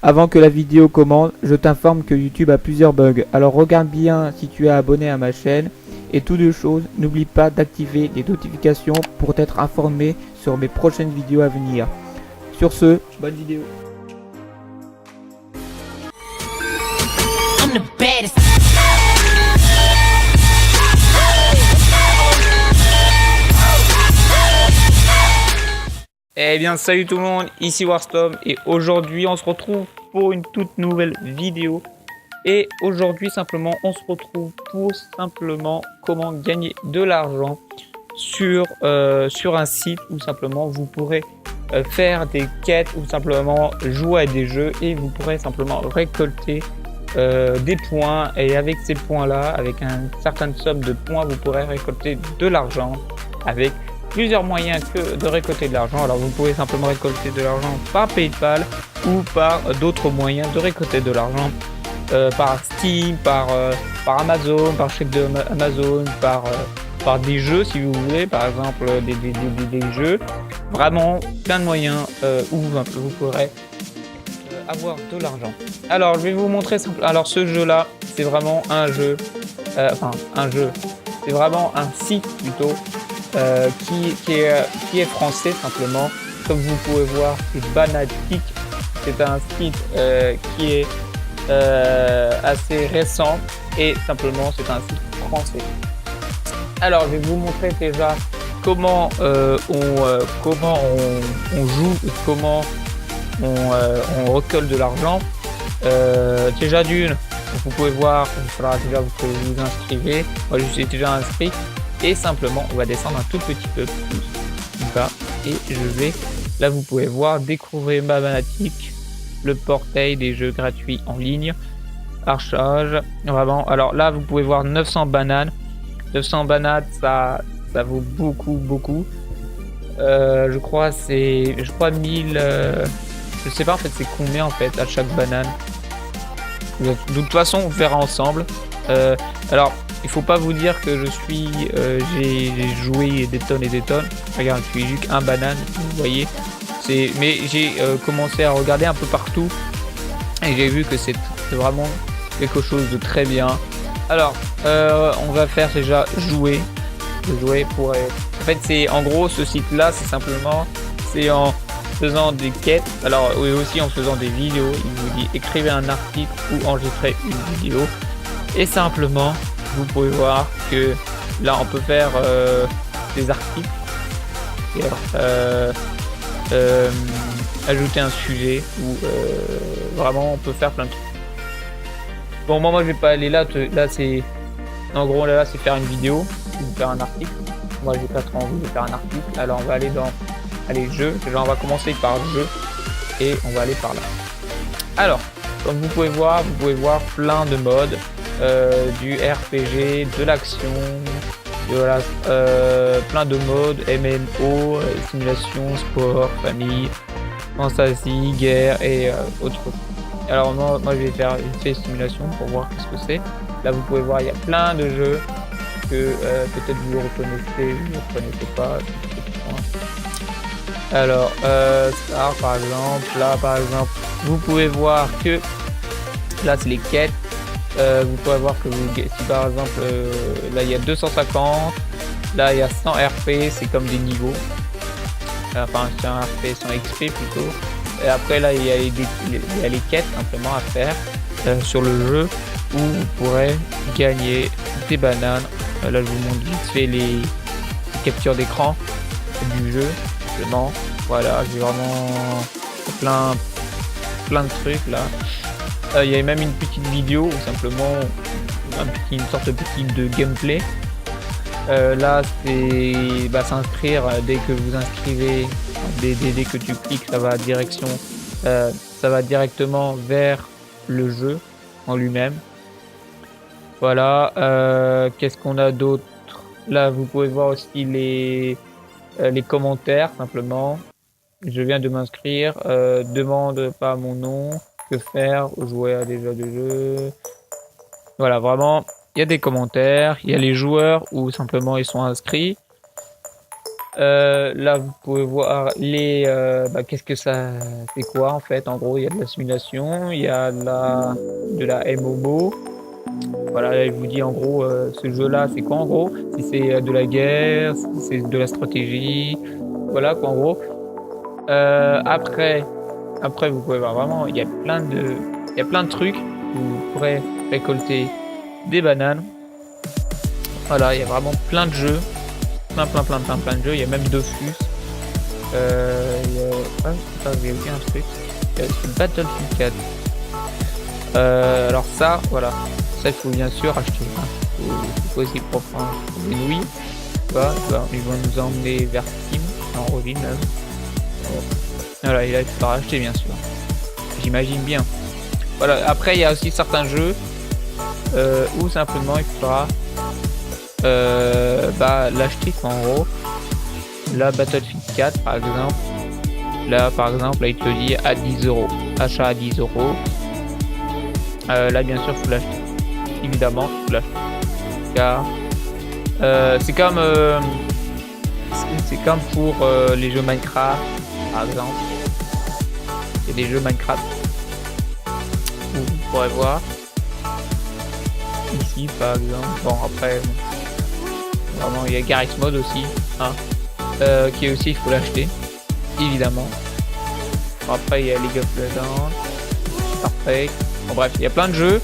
Avant que la vidéo commence, je t'informe que YouTube a plusieurs bugs, alors regarde bien si tu es abonné à ma chaîne. Et toutes deux choses, n'oublie pas d'activer les notifications pour être informé sur mes prochaines vidéos à venir. Sur ce, bonne vidéo. I'm the baddest. Eh bien salut tout le monde, ici Warstorm et aujourd'hui on se retrouve pour une toute nouvelle vidéo. Et aujourd'hui simplement on se retrouve pour simplement comment gagner de l'argent sur un site où simplement vous pourrez faire des quêtes ou simplement jouer à des jeux et vous pourrez simplement récolter des points, et avec ces points là, avec une certaine somme de points, vous pourrez récolter de l'argent avec plusieurs moyens que de récolter de l'argent. Alors vous pouvez simplement récolter de l'argent par PayPal ou par d'autres moyens de récolter de l'argent, par Steam, par Amazon, par chèque de Amazon, par des jeux si vous voulez, par exemple des jeux. Vraiment plein de moyens où vous pourrez avoir de l'argent. Alors je vais vous montrer alors ce jeu là, c'est vraiment un jeu, c'est vraiment un site plutôt qui est français simplement. Comme vous pouvez voir, c'est Bananatic. C'est un site qui est assez récent et simplement c'est un site français. Alors je vais vous montrer déjà comment on joue et comment on récolte de l'argent. Déjà d'une, vous pouvez voir, il faudra déjà que vous vous inscrivez. Moi je suis déjà inscrit. Et simplement on va descendre un tout petit peu plus bas et je vais, là vous pouvez voir, découvrir Bananatic, le portail des jeux gratuits en ligne, archage, vraiment. Alors là vous pouvez voir 900 bananes, ça vaut beaucoup. Je crois 1000, je sais pas en fait c'est combien en fait à chaque banane. De toute façon on verra ensemble. Alors il faut pas vous dire que j'ai joué des tonnes et des tonnes. Regarde, je suis juste un banane, vous voyez. Mais j'ai commencé à regarder un peu partout et j'ai vu que c'est vraiment quelque chose de très bien. Alors, on va faire déjà jouer pour. En fait, c'est en gros ce site-là, c'est en faisant des quêtes. Alors, oui, aussi en faisant des vidéos. Il vous dit écrivez un article ou enregistrez une vidéo. Et simplement, vous pouvez voir que là on peut faire des articles et ajouter un sujet ou vraiment on peut faire plein de trucs. Bon, moi je vais pas aller là c'est en gros là c'est faire une vidéo ou faire un article. Moi j'ai pas trop envie de faire un article, alors on va aller dans jeux. Déjà on va commencer par jeu et on va aller par là. Alors comme vous pouvez voir plein de modes. Du RPG, de l'action, voilà, plein de modes, MMO, simulation, sport, famille, fantasy, guerre et autres. Alors moi je vais faire une simulation pour voir qu'est-ce que c'est. Là vous pouvez voir il y a plein de jeux que peut-être vous reconnaissez, vous ne reconnaissez pas. Alors Star par exemple, là par exemple vous pouvez voir que là c'est les quêtes. Vous pouvez voir que si par exemple là il y a 250, là il y a 100 RP, c'est comme des niveaux, enfin 100 RP, 100 XP plutôt. Et après là il y a les quêtes simplement à faire sur le jeu où vous pourrez gagner des bananes. Là je vous montre vite fait les captures d'écran du jeu simplement. Voilà, j'ai vraiment plein de trucs là. Il y a même une petite vidéo ou simplement une sorte de de gameplay. Là c'est s'inscrire dès que vous inscrivez, dès que tu cliques ça va directement vers le jeu en lui-même. Voilà, qu'est-ce qu'on a d'autre? Là vous pouvez voir aussi les commentaires simplement. Je viens de m'inscrire, demande pas mon nom. Que faire, jouer à des jeux de jeu. Voilà, vraiment, il y a des commentaires, il y a les joueurs où simplement ils sont inscrits. Là, vous pouvez voir les. Qu'est-ce que ça. C'est quoi en fait? En gros, il y a de la simulation, il y a de la MMO. Voilà, là, il vous dit en gros, ce jeu-là, c'est quoi en gros? Si c'est de la guerre, si c'est de la stratégie. Voilà quoi en gros. Après, vous pouvez voir vraiment, il y a plein de trucs. Vous pourrez récolter des bananes. Voilà, il y a vraiment plein de jeux. Plein de jeux. Il y a même Dofus. Il y a... Ah, c'est pas, j'ai oublié un truc. Il y a aussi Battlefield 4. Alors ça, voilà. Ça, il faut bien sûr acheter. Il faut aussi pour prendre une Wii. Voilà, ils vont nous emmener vers Steam. En origine, là. Voilà, et là, il faudra acheter, bien sûr. J'imagine bien. Voilà, après, il y a aussi certains jeux où simplement il faudra l'acheter en gros. Là, Battlefield 4 par exemple. Là, il te dit à 10€. Achat à 10€. Là, bien sûr, il faut l'acheter. Évidemment, il faut l'acheter. Car c'est comme pour les jeux Minecraft, par exemple. Il y a des jeux Minecraft où vous pourrez voir. Ici, par exemple. Bon, après, vraiment, il y a Garry's Mod aussi. Hein, qui est aussi, il faut l'acheter. Évidemment. Bon, après, il y a League of Legends. Parfait. Bon, bref, il y a plein de jeux.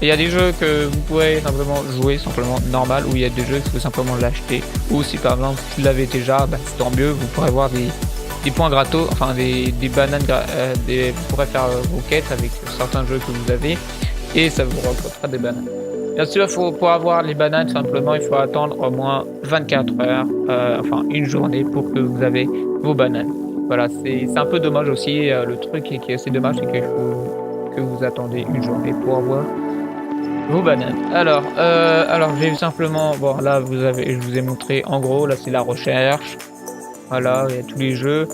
Il y a des jeux que vous pourrez simplement jouer, simplement normal, ou il y a des jeux qu'il faut simplement l'acheter. Ou si par exemple vous l'avez déjà, c'est tant mieux, vous pourrez avoir des points gratos, enfin des bananes, vous pourrez faire vos quêtes avec certains jeux que vous avez, et ça vous rapportera des bananes. Bien sûr, pour avoir les bananes, simplement il faut attendre au moins 24 heures, enfin une journée pour que vous avez vos bananes. Voilà, c'est un peu dommage aussi, le truc qui est assez dommage, c'est qu'il faut que vous attendez une journée pour avoir vos bananes. Alors j'ai simplement, bon là je vous ai montré en gros, là c'est la recherche. Voilà, il y a tous les jeux.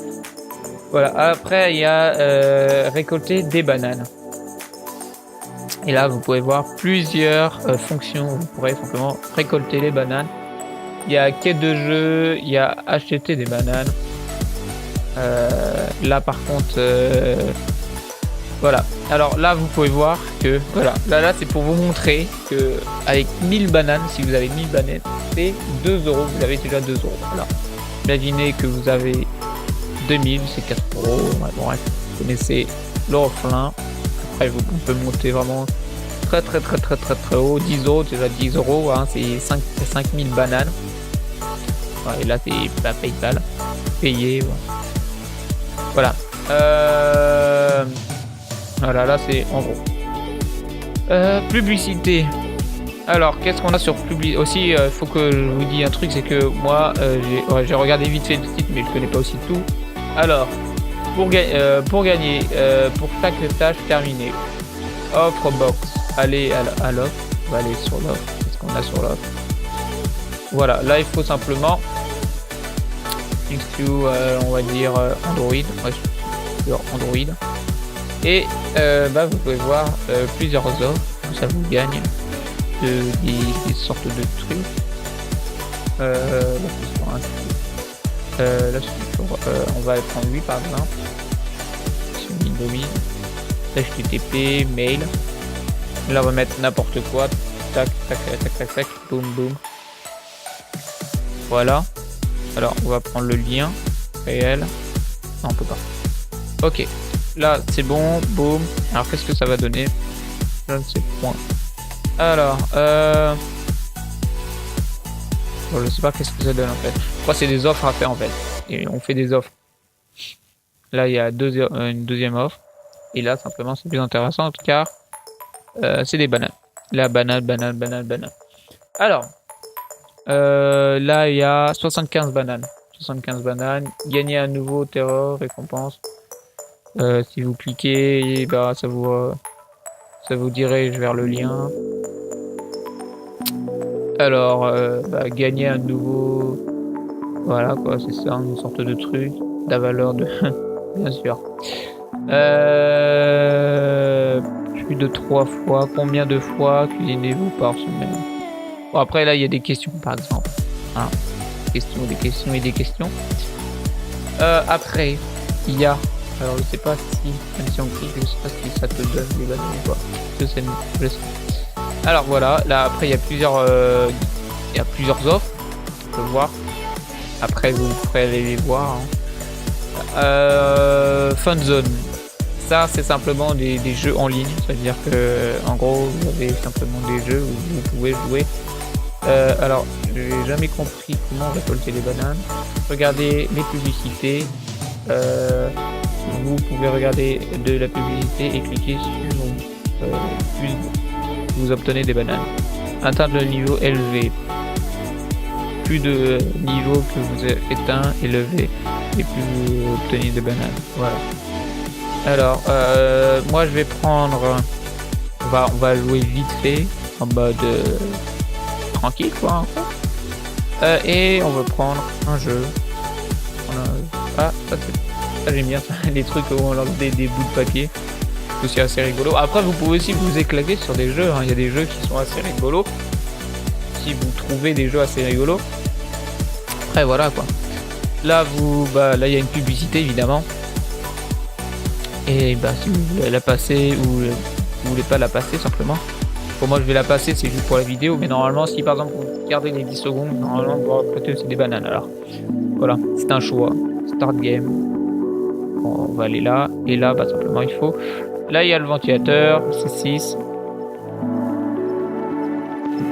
Voilà, après il y a récolter des bananes. Et là vous pouvez voir plusieurs fonctions. Vous pourrez simplement récolter les bananes. Il y a quête de jeu, il y a acheter des bananes. Là par contre voilà. Alors là, vous pouvez voir que voilà. Là, c'est pour vous montrer que avec 1000 bananes, si vous avez 1000 bananes, c'est 2€. Vous avez déjà 2€. Voilà. Imaginez que vous avez 2000, c'est 4€. Ouais, bon, bref, vous connaissez l'orphelin. Après, vous pouvez monter vraiment très haut. 10€, déjà 10€. Hein, c'est 5000 bananes. Ouais, et là, c'est la PayPal. Payé. Voilà. Voilà, là c'est en gros. Publicité. Alors, qu'est-ce qu'on a sur publicité? Aussi, il faut que je vous dise un truc, c'est que moi, j'ai regardé vite fait le site, mais je connais pas aussi tout. Alors, pour gagner, pour chaque tâche terminée, offre box. Allez à l'offre. On va aller sur l'offre. Qu'est-ce qu'on a sur l'offre? Voilà, là il faut simplement, on va dire Android. Ouais, sur Android. Et vous pouvez voir plusieurs offres, ça vous gagne des sortes de trucs. Là c'est sur on va prendre 8 par exemple. Sur Windows, HTTP, mail. Là on va mettre n'importe quoi. Tac, boum boum. Voilà. Alors on va prendre le lien réel. Non, on peut pas. Ok. Là, c'est bon, boum. Alors, qu'est-ce que ça va donner? Je ne sais point. Alors, bon, je sais pas qu'est-ce que ça donne en fait. Je crois que c'est des offres à faire en fait. Et on fait des offres. Là, il y a une deuxième offre. Et là, simplement, c'est plus intéressant car c'est des bananes. La banane. Alors, là, il y a 75 bananes. 75 bananes. Gagner un nouveau terror, récompense. Si vous cliquez, ça vous dirige vers le lien. Alors, gagner un nouveau, voilà quoi, c'est ça, une sorte de truc, la valeur de, bien sûr. Plus de 3 fois, combien de fois cuisinez-vous par semaine? Bon, après là, il y a des questions par exemple. Hein. questions, des questions et des questions. Après, il y a... Alors, je sais pas si... Même si on clique, je sais pas si ça te donne des bananes ou pas. Je sais. Alors, voilà. Là, après, il y a plusieurs offres. On peut voir. Après, vous pourrez aller les voir. Fun Zone. Ça, c'est simplement des jeux en ligne. C'est-à-dire que, en gros, vous avez simplement des jeux où vous pouvez jouer. Alors, j'ai jamais compris comment récolter les bananes. Regardez les publicités. Vous pouvez regarder de la publicité et cliquer sur plus. Vous obtenez des bananes. Atteindre le niveau élevé. Plus de niveaux que vous avez éteint élevé et plus vous obtenez des bananes. Voilà. Alors, moi je vais prendre. On va jouer vite fait en mode tranquille quoi. Et on va prendre un jeu. Ah, ça j'aime bien ça. Les trucs où on lance des bouts de papier. C'est aussi assez rigolo. Après, vous pouvez aussi vous éclater sur des jeux. Il y a des jeux qui sont assez rigolos. Si vous trouvez des jeux assez rigolos. Après, voilà quoi. Là, là, il y a une publicité évidemment. Et si vous voulez la passer ou vous voulez pas la passer simplement. Pour moi, je vais la passer, c'est juste pour la vidéo. Mais normalement, si par exemple vous gardez les 10 secondes, normalement, vous récolter aussi des bananes. Alors, voilà, c'est un choix. Start game. Bon, on va aller là. Et là, simplement, il faut. Là, il y a le ventilateur. C'est 6.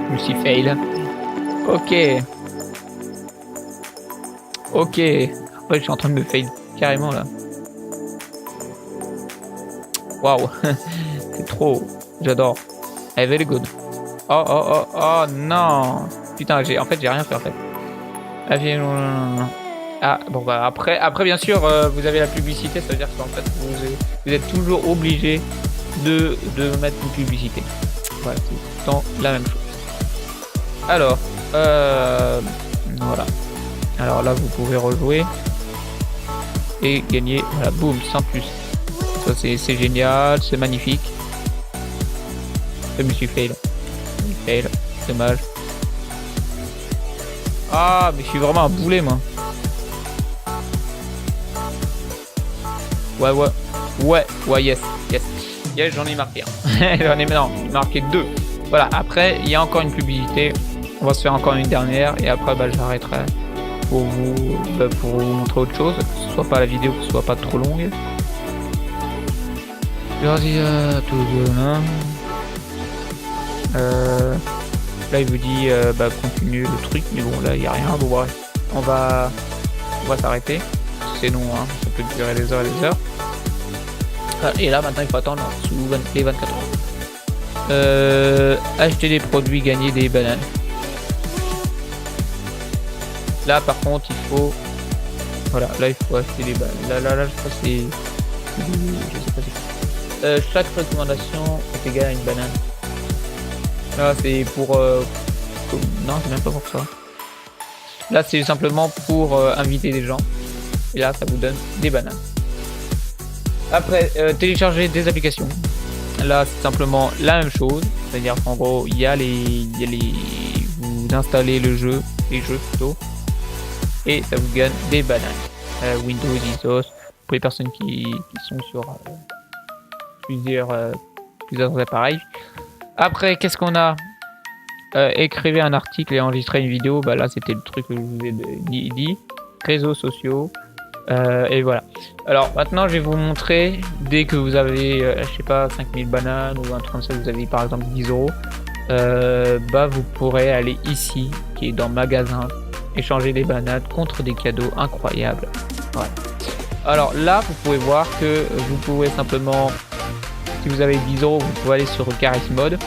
Je me suis fail. Ok. Ouais, je suis en train de me fail carrément là. Waouh. C'est trop. J'adore. Very good. Oh non. Putain, j'ai rien fait en fait. Ah bon après bien sûr vous avez la publicité, ça veut dire qu'en fait vous êtes toujours obligé de mettre une publicité. Voilà, c'est tout le temps la même chose. Alors voilà. Alors là vous pouvez rejouer et gagner. Voilà, boum, sans plus. Ça c'est génial, c'est magnifique. Je me suis fail. Dommage. Ah mais je suis vraiment un boulet moi. Ouais, yes, j'en ai marqué un. J'en ai marqué 2. Voilà, après, il y a encore une publicité. On va se faire encore une dernière et après, j'arrêterai pour vous montrer autre chose. Que ce soit pas la vidéo, que ce soit pas trop longue. Là, il vous dit continue le truc, mais bon, là, il n'y a rien. Bon, bref, on va s'arrêter. C'est non, hein, ça peut durer des heures et des heures. Et là, maintenant, il faut attendre les 24 heures. Acheter des produits, gagner des bananes. Là, par contre, il faut... Voilà, là, il faut acheter des bananes. Là, je crois que c'est... Je sais pas c'est... chaque recommandation est égale à une banane. Là, c'est pour... Non, c'est même pas pour ça. Là, c'est simplement pour inviter des gens. Et là, ça vous donne des bananes. Après, télécharger des applications. Là, c'est simplement la même chose. C'est-à-dire qu'en gros, il y a les... Vous installez les jeux plutôt. Et ça vous gagne des bananes. Windows, ISOs, pour les personnes qui sont sur plusieurs appareils. Après, qu'est-ce qu'on a? Écrivez un article et enregistrez une vidéo. Là, c'était le truc que je vous ai dit. Réseaux sociaux. Et voilà. Alors maintenant je vais vous montrer, dès que vous avez je sais pas 5000 bananes ou un truc comme ça, vous avez par exemple 10 euros, vous pourrez aller ici qui est dans magasin, échanger des bananes contre des cadeaux incroyables. Voilà. Alors là vous pouvez voir que vous pouvez simplement, si vous avez 10 euros, vous pouvez aller sur Charisme Mode,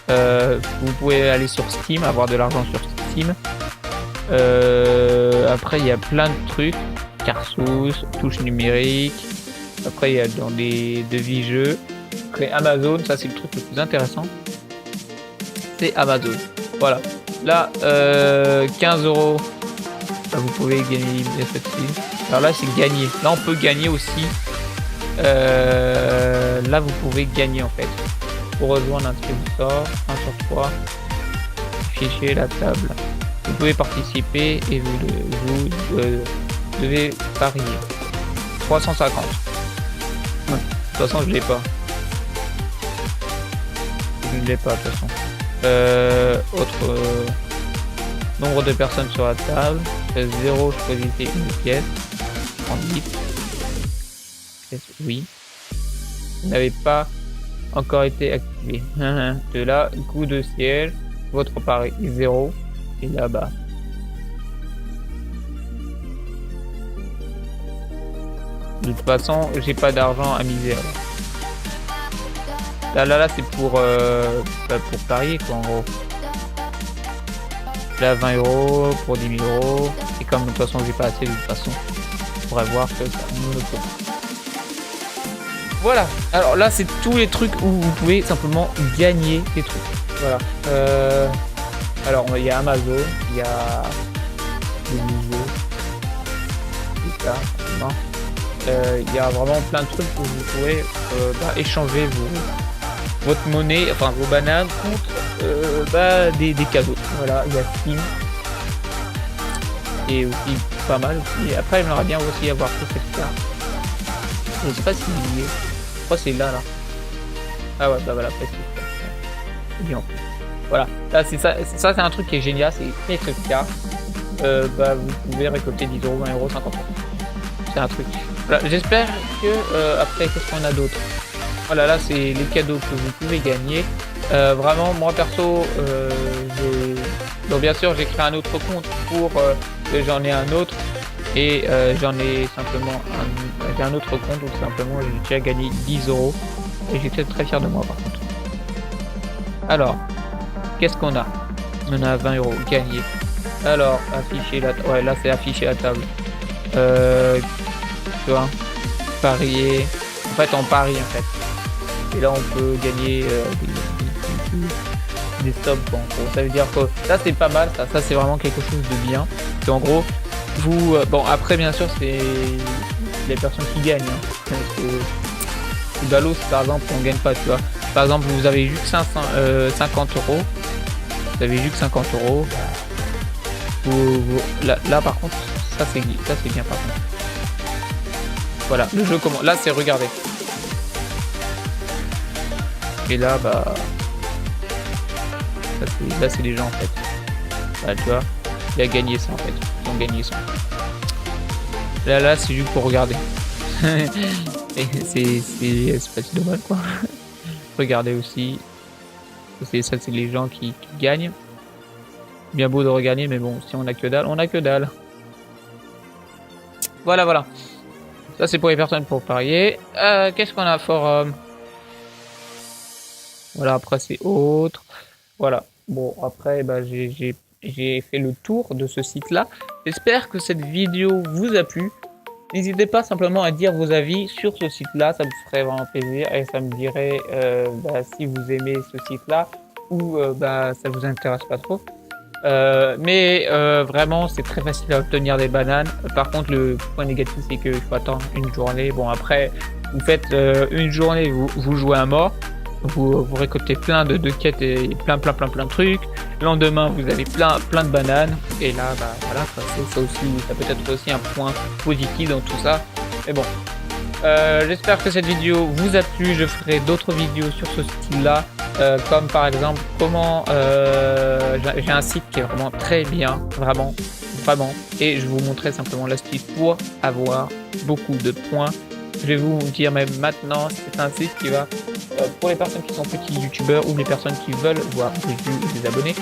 vous pouvez aller sur Steam, avoir de l'argent sur Steam. Après il y a plein de trucs. Carsus, touche numérique. Après il y a dans des devis-jeux. Après Amazon, ça c'est le truc le plus intéressant. C'est Amazon. Voilà. Là, 15 euros. Vous pouvez gagner cette fille. Alors là c'est gagner. Là on peut gagner aussi. Là vous pouvez gagner en fait. Pour rejoindre un distributeur, 1 sur 3. Fichier, la table. vous pouvez participer et vous devez parier. 350. Ouais. De toute façon, je l'ai pas. Je ne l'ai pas, de toute façon. Autre nombre de personnes sur la table. 0, choisissez une pièce. 38. Pièce, oui. Vous n'avez pas encore été activé. De là, coup de siège. Votre pari 0. Et là-bas. De toute façon, j'ai pas d'argent à miser. Là, c'est pour parier, quoi, en gros. Là, 20 € pour 10 000 €. Et comme de toute façon, j'ai pas assez, de toute façon, on pourrait voir que ça nous le faut. Voilà. Alors là, c'est tous les trucs où vous pouvez simplement gagner des trucs. Voilà. Alors, il y a Amazon, il y a les musées. C'est ça, simplement. Il y a vraiment plein de trucs où vous pouvez échanger votre monnaie, enfin vos bananes contre des cadeaux. Voilà, il y a Steam et aussi pas mal aussi. Et après, j'aimerais bien aussi avoir tout cette carte. Je sais pas si il y est. Je crois que c'est là. Ah ouais, bah voilà, après c'est bien. Voilà, là c'est ça c'est un truc qui est génial, c'est les cartes. Vous pouvez récolter 10 €, 20 €, 50 €. C'est un truc. Voilà, j'espère que après qu'est-ce qu'on a d'autre. Voilà, là c'est les cadeaux que vous pouvez gagner. Vraiment, moi perso, donc bien sûr j'ai créé un autre compte pour j'en ai un autre et j'en ai simplement j'ai un autre compte, donc simplement j'ai déjà gagné 10 € et j'étais très fier de moi par contre. Alors, qu'est-ce qu'on a? On a 20 € gagnés. Alors, afficher la ouais, là c'est afficher la table. Tu vois, parier. En fait, on parie en fait. Et là, on peut gagner des stops. Bon, ça veut dire que ça c'est pas mal. Ça c'est vraiment quelque chose de bien. Et en gros, vous bon après bien sûr c'est les personnes qui gagnent. Hein. Le ballot, par exemple, on gagne pas. Tu vois. Par exemple, vous avez juste 50 €. Vous avez juste 50 €. Là par contre, ça c'est bien par contre. Voilà, le jeu commence. Là c'est regarder. Et là là c'est les gens en fait. Là tu vois, il a gagné ça en fait. Ils ont gagné ça. Là c'est juste pour regarder. Et c'est pas si dommage quoi. Regardez aussi. Ça c'est les gens qui gagnent. Bien beau de regagner, mais bon, si on a que dalle, on a que dalle. Voilà. Ça c'est pour les personnes pour parier. Qu'est-ce qu'on a forum? Voilà, après c'est autre. Voilà. Bon, après j'ai fait le tour de ce site-là. J'espère que cette vidéo vous a plu. N'hésitez pas simplement à dire vos avis sur ce site-là, ça me ferait vraiment plaisir et ça me dirait si vous aimez ce site-là ou ça vous intéresse pas trop. Mais vraiment c'est très facile à obtenir des bananes. Par contre le point négatif c'est qu'il faut attendre une journée. Bon après vous faites une journée, vous jouez à mort, vous récoltez plein de quêtes et plein de trucs. Le lendemain vous avez plein de bananes et là voilà ça peut être aussi un point positif dans tout ça. Mais bon j'espère que cette vidéo vous a plu. Je ferai d'autres vidéos sur ce style là. Comme par exemple comment j'ai un site qui est vraiment très bien, vraiment, et je vais vous montrer simplement l'astuce pour avoir beaucoup de points. Je vais vous dire même maintenant, c'est un site qui va pour les personnes qui sont petits youtubeurs ou les personnes qui veulent voir des vues ou des abonnés.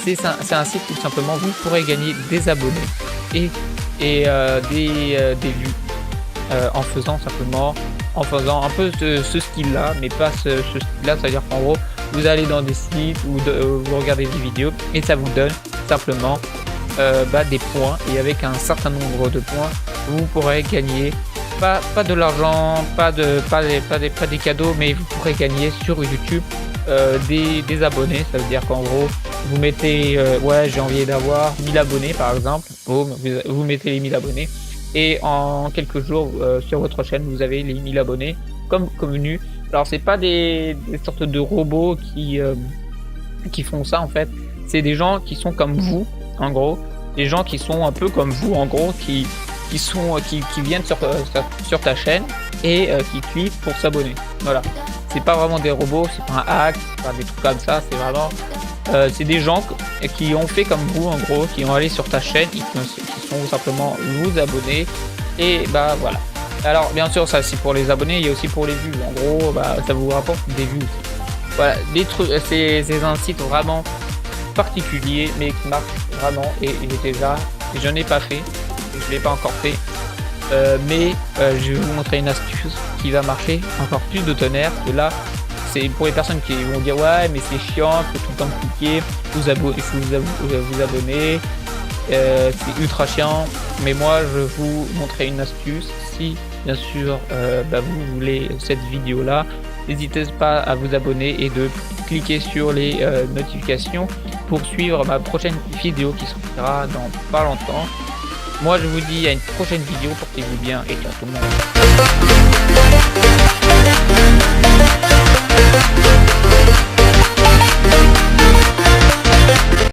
C'est un site où simplement vous pourrez gagner des abonnés et des vues en faisant un peu ce style là, mais pas ce style là, c'est à dire qu'en gros vous allez dans des sites ou vous regardez des vidéos et ça vous donne simplement des points, et avec un certain nombre de points vous pourrez gagner pas de l'argent, pas des cadeaux, mais vous pourrez gagner sur YouTube des abonnés. Ça veut dire qu'en gros vous mettez j'ai envie d'avoir 1000 abonnés par exemple, vous mettez les 1000 abonnés et en quelques jours sur votre chaîne vous avez les 1000 abonnés comme convenu. Alors c'est pas des sortes de robots qui font ça en fait, c'est des gens qui sont comme vous en gros, des gens qui sont un peu comme vous, en gros, qui viennent sur ta chaîne et qui cliquent pour s'abonner. Voilà. C'est pas vraiment des robots, c'est pas un hack, c'est pas des trucs comme ça, c'est vraiment c'est des gens qui ont fait comme vous, en gros, qui ont allé sur ta chaîne et qui sont simplement vous abonner. Et bah voilà. Alors bien sûr, ça c'est pour les abonnés, il y a aussi pour les vues. En gros, bah ça vous rapporte des vues aussi. Voilà, des trucs, c'est un site vraiment particulier, mais qui marche vraiment. Et je n'ai pas fait, je l'ai pas encore fait. Mais je vais vous montrer une astuce qui va marcher encore plus de tonnerre. Et là, c'est pour les personnes qui vont dire ouais, mais c'est chiant, il faut tout le temps cliquer, il faut vous abonner. C'est ultra chiant, mais moi je vais vous montrer une astuce. Si bien sûr vous voulez cette vidéo là, n'hésitez pas à vous abonner et de cliquer sur les notifications pour suivre ma prochaine vidéo qui sortira dans pas longtemps. Moi je vous dis à une prochaine vidéo, portez-vous bien et ciao tout le monde.